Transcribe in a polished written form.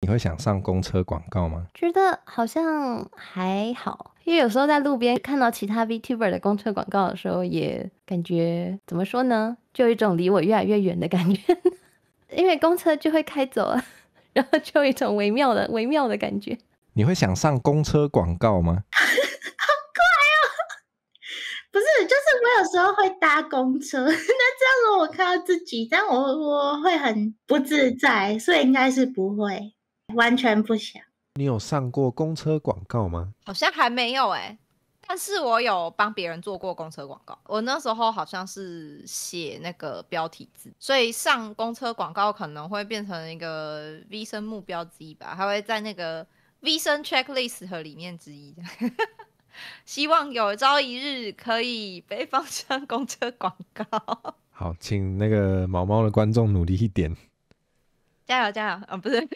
你会想上公车广告吗？觉得好像还好，因为有时候在路边看到其他 VTuber 的公车广告的时候，也感觉怎么说呢，就有一种离我越来越远的感觉。因为公车就会开走了，然后就有一种微妙的感觉。你会想上公车广告吗？不是，就是我有时候会搭公车，那这样如果我看到自己，这样我会很不自在，所以应该是不会，完全不想。你有上过公车广告吗？好像还没有但是我有帮别人做过公车广告。我那时候好像是写那个标题字，所以上公车广告可能会变成一个 V 生目标之一吧，还会在那个 V 生 checklist 里面之一。希望有朝一日可以被放上公车广告。好，请那个毛毛的观众努力一点。加油加油！不是。